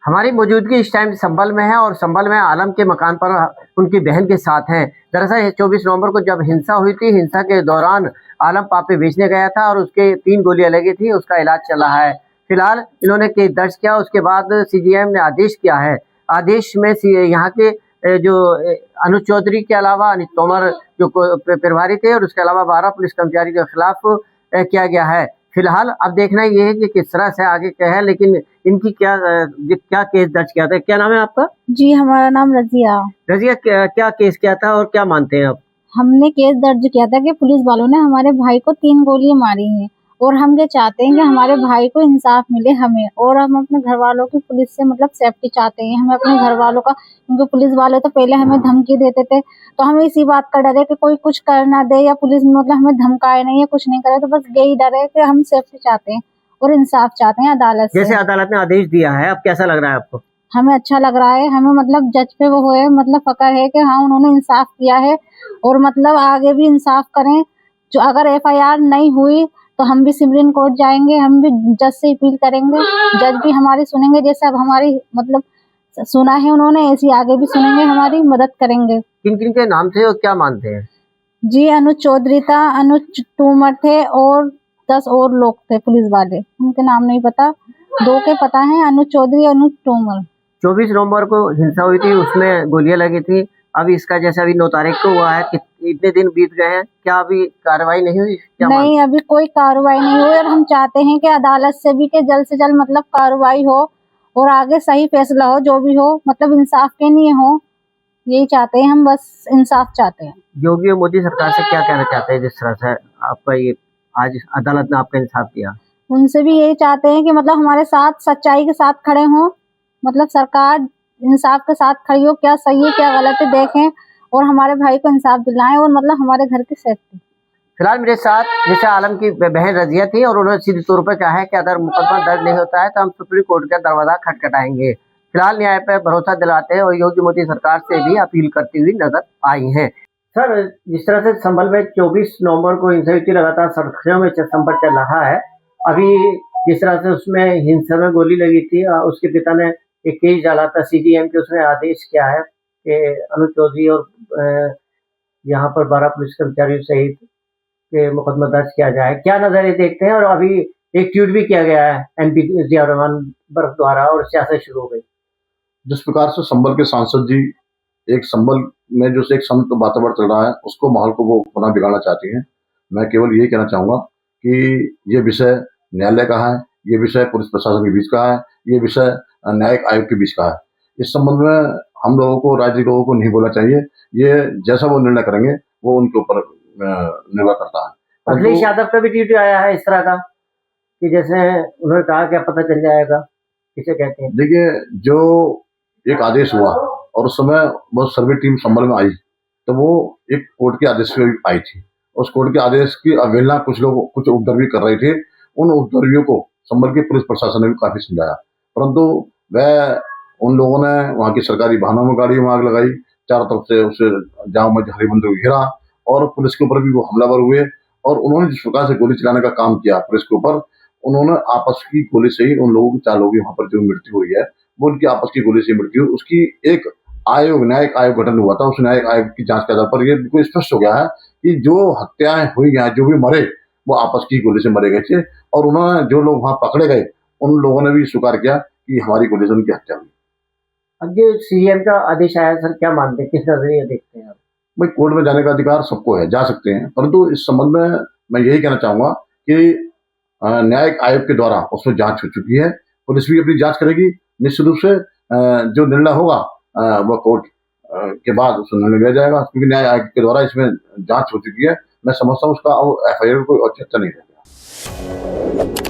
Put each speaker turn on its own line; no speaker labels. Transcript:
हमारी मौजूदगी इस टाइम संभल में है और संभल में आलम के मकान पर उनकी बहन के साथ हैं। दरअसल 24 नवंबर को जब हिंसा हुई थी, हिंसा के दौरान आलम पापे बेचने गया था और उसके 3 गोलियां लगी थी, उसका इलाज चल रहा है। फिलहाल इन्होंने केस दर्ज किया, उसके बाद सीजीएम ने आदेश किया है। आदेश में यहाँ के जो अनुज चौधरी के अलावा अनिल तोमर जो प्रभारी थे और उसके अलावा 12 पुलिस कर्मचारी के खिलाफ किया गया है। फिलहाल अब देखना ये है कि किस तरह से आगे क्या है, लेकिन इनकी क्या केस दर्ज किया था। क्या नाम है आपका?
जी, हमारा नाम रजिया।
रजिया, क्या केस किया था और क्या मानते हैं आप?
हमने केस दर्ज किया था कि पुलिस वालों ने हमारे भाई को 3 गोलियां मारी हैं और हम ये चाहते हैं कि हमारे भाई को इंसाफ मिले हमें, और हम अपने घर वालों की पुलिस से मतलब सेफ्टी चाहते हैं। हमें अपने घर वालों का, क्योंकि पुलिस वाले तो पहले हमें धमकी देते थे, तो हमें इसी बात का डर है कि कोई कुछ कर ना दे या पुलिस मतलब हमें धमकाए नहीं या कुछ नहीं करे, तो बस यही डर है कि हम सेफ्टी चाहते हैं और इंसाफ चाहते हैं अदालत से।
जैसे अदालत ने आदेश दिया है, अब कैसा लग रहा है आपको?
हमें अच्छा लग रहा है। हमें मतलब जज पे वो है मतलब फक्र है कि हाँ उन्होंने इंसाफ किया है और मतलब आगे भी इंसाफ करें। जो अगर एफआईआर नहीं हुई तो हम भी सुप्रीम कोर्ट जाएंगे, हम भी जज से अपील करेंगे, जज भी हमारी सुनेंगे। जैसे अब हमारी मतलब सुना है उन्होंने, ऐसी आगे भी सुनेंगे, हमारी मदद करेंगे।
किन किन के नाम थे और क्या मानते हैं?
जी, अनुज चौधरी था, अनुज तोमर थे और 10 और लोग थे पुलिस वाले, उनके नाम नहीं पता, 2 के पता है, अनुज चौधरी, अनुज तोमर।
24 नवंबर को हिंसा हुई थी, उसमें गोलियां लगी थी। अब इसका जैसे अभी 9 तारीख को हुआ है कि इतने दिन बीत गए हैं, क्या अभी कार्रवाई नहीं हुई?
नहीं, अभी कोई कार्रवाई नहीं हुई और हम चाहते हैं कि अदालत से भी कि जल्द से जल्द मतलब कार्रवाई हो और आगे सही फैसला हो, जो भी हो मतलब इंसाफ के लिए हो। यही चाहते हैं हम, बस इंसाफ चाहते हैं।
योगी और मोदी सरकार से क्या कहना चाहते हैं जिस तरह से आपका ये आज अदालत ने आपका इंसाफ किया?
उनसे भी यही चाहते हैं कि मतलब हमारे साथ सच्चाई के साथ खड़े हों, मतलब सरकार इंसाफ के साथ खड़ी हो, क्या सही है क्या गलत है देखें और हमारे भाई को इंसाफ दिलाएं और मतलब हमारे घर की सेफ्टी।
फिलहाल मेरे साथ जैसे आलम की बहन रजिया थी और उन्होंने सीधे तौर पर कहा है कि अगर मुकदमा दर्ज नहीं होता है तो हम सुप्रीम कोर्ट का दरवाजा खटखटाएंगे। फिलहाल न्याय पर भरोसा दिलाते हैं और योगी मोदी सरकार से भी अपील करती हुई नजर आई हैं। सर, जिस तरह से संभल में 24 नवंबर को हिंसा की लगातार सड़कों में संपर्क चल रहा है, अभी जिस तरह से उसमें हिंसा में गोली लगी थी, उसके पिता ने एक केस डाला था सीजीएम के, उसने आदेश किया है कि अनुज चौधरी और यहाँ पर 12 पुलिस कर्मचारियों सहित के मुकदमा दर्ज किया जाए। क्या नजरिए देखते हैं? और अभी एक ट्वीट भी किया गया है एमपी जिया रहमान बर्फ द्वारा और सियासत शुरू हो गई।
जिस प्रकार से संभल के सांसद जी एक संभल में जो एक संत वातावरण चल रहा है उसको माहौल को वो पुनः बिगाड़ना चाहती हैं। मैं केवल यही कहना चाहूंगा कि ये विषय न्यायालय का है, ये विषय पुलिस प्रशासन के बीच का है, ये विषय न्यायिक आयोग के बीच का है। इस संबंध में हम लोगों को, राजनीतिक लोगों को नहीं बोलना चाहिए। ये जैसा वो निर्णय करेंगे वो उनके ऊपर निर्भर करता है।
अखिलेश यादव का भी ट्वीट आया है इस तरह का कि जैसे उन्होंने कहा क्या पता चल जाएगा, किसे कहते हैं।
देखिए, जो एक आदेश हुआ और उस समय बहुत सर्वे टीम संभल में आई तो वो एक कोर्ट के आदेश पे आई थी। उस कोर्ट के आदेश की अवहेलना कुछ लोग, कुछ उपद्रवी कर रहे थे। उन उपद्रवियों को संभल के पुलिस प्रशासन ने भी काफी समझाया, परंतु वह उन लोगों ने वहां की सरकारी वाहनों में गाड़ियों में आग लगाई, चारों तरफ से उसे जाम मस्जिद हरिमंदिर को घेरा और पुलिस के ऊपर भी वो हमलावर हुए। और उन्होंने जिस प्रकार से गोली चलाने का काम किया पुलिस के ऊपर, उन्होंने आपस की गोली से ही उन लोगों की, 4 लोगों की वहां पर जो मृत्यु हुई है वो उनकी आपस की गोली से मृत्यु। उसकी एक आयोग, न्यायिक आयोग गठन हुआ था। उस न्यायिक आयोग की जांच के आधार पर ये बिल्कुल स्पष्ट हो गया है कि जो हत्याएं हुई हैं, जो भी मरे वो आपस की गोली से मरे गए थे। और उन्होंने, जो लोग वहां पकड़े गए, उन लोगों ने भी स्वीकार किया कि हमारी गोली से उनकी हत्या हुई।
अब जो सीएम का आदेश आया, सर क्या मानते हैं, किस नजरिए देखते हैं आप?
भाई, कोर्ट में जाने का अधिकार सबको है, जा सकते हैं, परंतु इस संबंध में मैं यही कहना चाहूंगा कि न्यायिक आयोग के द्वारा उसमें जांच हो चुकी है। पुलिस भी अपनी जांच करेगी निश्चित रूप से। जो निर्णय होगा वह कोर्ट के बाद उसमें निर्णय लिया जाएगा, क्योंकि न्याय आयोग के द्वारा इसमें जांच हो चुकी है। मैं समझता हूँ उसका अब एफआईआर कोई औचित्य नहीं रहेगा।